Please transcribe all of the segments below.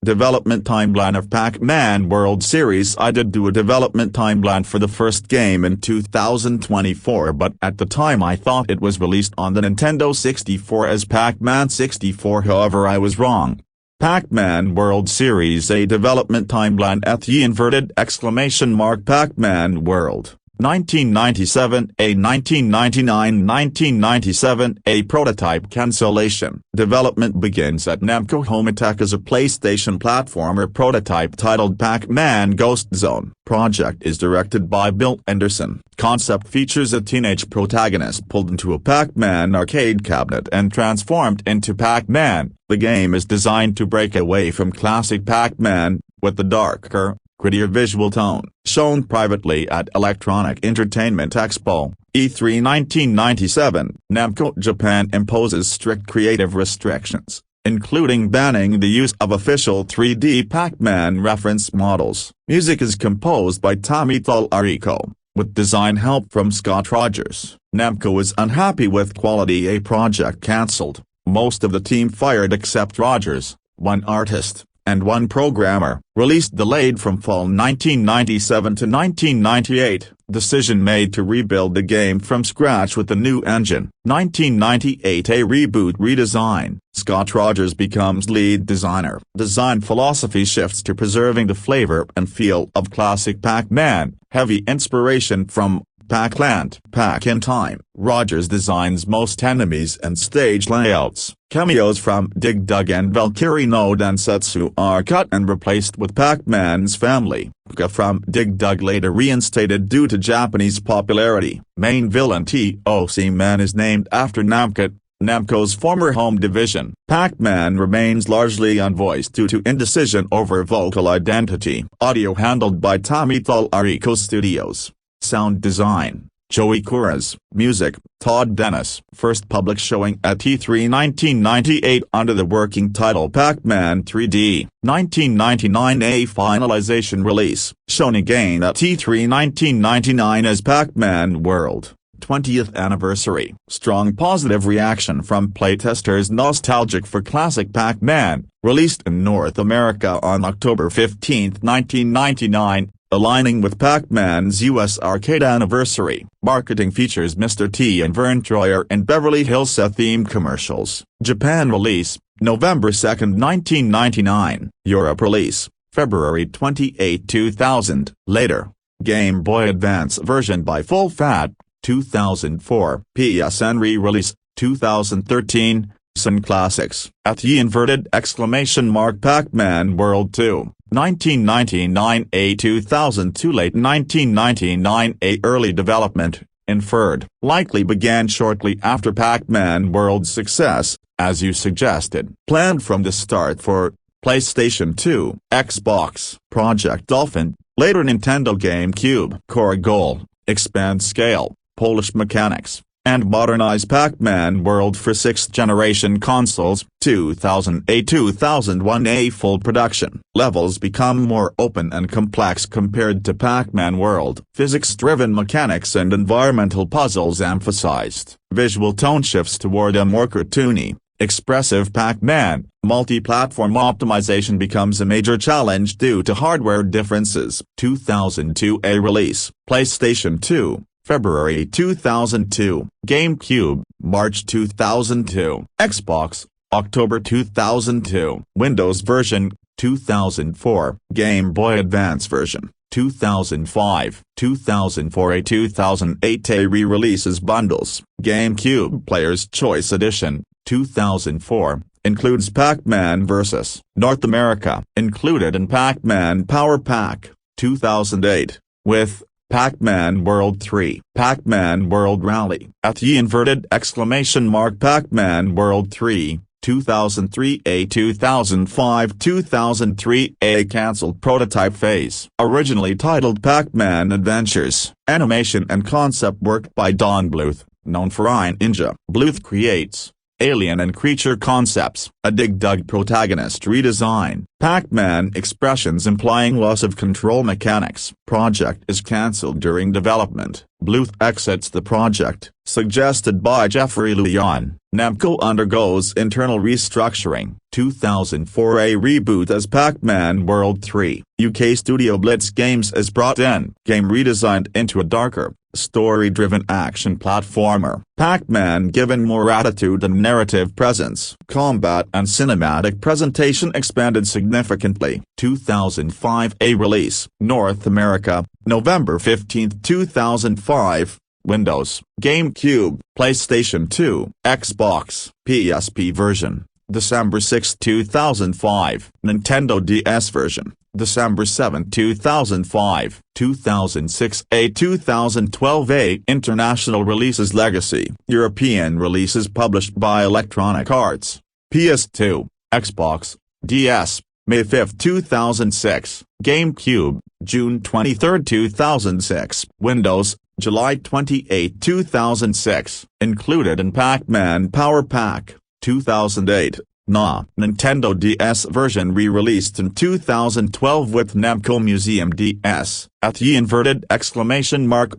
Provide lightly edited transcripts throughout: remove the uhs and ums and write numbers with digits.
Development timeline of Pac-Man World Series. I did do a development timeline for the first game in 2024, but at the time I thought it was released on the Nintendo 64 as Pac-Man 64. However, I was wrong. Pac-Man World Series A development timeline at the inverted exclamation mark Pac-Man World. 1997 A 1999 1997 A prototype cancellation. Development begins at Namco Home Attack as a PlayStation platformer prototype titled Pac-Man Ghost Zone. Project is directed by Bill Anderson. Concept features a teenage protagonist pulled into a Pac-Man arcade cabinet and transformed into Pac-Man. The game is designed to break away from classic Pac-Man, with the darker, grittier visual tone. Shown privately at Electronic Entertainment Expo, E3 1997, Namco Japan imposes strict creative restrictions, including banning the use of official 3D Pac-Man reference models. Music is composed by Tommy Tallarico, with design help from Scott Rogers. Namco is unhappy with quality. A project cancelled. Most of the team fired except Rogers, one artist, and one programmer. Released delayed from fall 1997 to 1998. Decision made to rebuild the game from scratch with a new engine. 1998 A reboot redesign. Scott Rogers becomes lead designer. Design philosophy shifts to preserving the flavor and feel of classic Pac-Man. Heavy inspiration from Pac-Land. Pac-in-Time. Rogers designs most enemies and stage layouts. Cameos from Dig Dug and Valkyrie no Densetsu are cut and replaced with Pac-Man's family. Pika from Dig Dug later reinstated due to Japanese popularity. Main villain T.O.C. Man is named after Namco's former home division. Pac-Man remains largely unvoiced due to indecision over vocal identity. Audio handled by Tommy Tallarico Studios. Sound design, Joey Kuras. Music, Todd Dennis. First public showing at E3 1998 under the working title Pac-Man 3D. 1999 A finalization release, shown again at E3 1999 as Pac-Man World. 20th anniversary. Strong positive reaction from playtesters nostalgic for classic Pac-Man. Released in North America on October 15, 1999. Aligning with Pac-Man's U.S. arcade anniversary. Marketing features Mr. T and Vern Troyer and Beverly Hills themed commercials. Japan release, November 2, 1999. Europe release, February 28, 2000. Later, Game Boy Advance version by Full Fat, 2004. PSN re-release, 2013. Sun Classics. At the inverted exclamation mark Pac-Man World 2. 1999 A 2002 Late 1999 A early development, inferred, likely began shortly after Pac-Man World's success, as you suggested. Planned from the start for PlayStation 2, Xbox, Project Dolphin, later Nintendo GameCube. Core goal, expand scale, polish mechanics, and modernize Pac-Man World for 6th-generation consoles. 2008-2001 A full production. Levels become more open and complex compared to Pac-Man World. Physics-driven mechanics and environmental puzzles emphasized. Visual tone shifts toward a more cartoony, expressive Pac-Man. Multi-platform optimization becomes a major challenge due to hardware differences. 2002 A release. PlayStation 2. February 2002. GameCube, March 2002. Xbox, October 2002. Windows version, 2004. Game Boy Advance version, 2005. 2004 A 2008 A re-releases bundles. GameCube Player's Choice Edition, 2004, includes Pac-Man vs. North America. Included in Pac-Man Power Pack, 2008, with Pac-Man World 3. Pac-Man World Rally. At the inverted exclamation mark Pac-Man World 3, 2003 A 2005-2003 A cancelled prototype phase. Originally titled Pac-Man Adventures. Animation and concept work by Don Bluth, known for Iron Ninja. Bluth creates alien and creature concepts. A Dig Dug protagonist redesign. Pac-Man expressions implying loss of control mechanics. Project is cancelled during development. Bluth exits the project. Suggested by Jeffrey Leon. Namco undergoes internal restructuring. 2004 A reboot as Pac-Man World 3. UK studio Blitz Games is brought in. Game redesigned into a darker, story-driven action platformer. Pac-Man given more attitude and narrative presence. Combat and cinematic presentation expanded significantly. 2005 A release. North America, November 15, 2005. Windows, GameCube, PlayStation 2, Xbox, PSP version, December 6, 2005. Nintendo DS version, December 7, 2005. 2006 A 2012 A International releases Legacy. European releases published by Electronic Arts. PS2, Xbox, DS, May 5, 2006. GameCube, June 23, 2006. Windows, July 28, 2006. Included in Pac-Man Power Pack, 2008. Nintendo DS version re-released in 2012 with Namco Museum DS,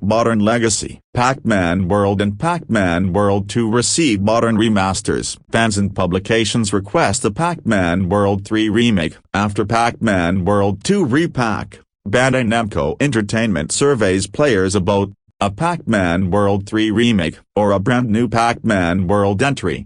!Modern Legacy. Pac-Man World and Pac-Man World 2 receive modern remasters. Fans and publications request a Pac-Man World 3 remake. After Pac-Man World 2 repack, Bandai Namco Entertainment surveys players about a Pac-Man World 3 remake or a brand new Pac-Man World entry.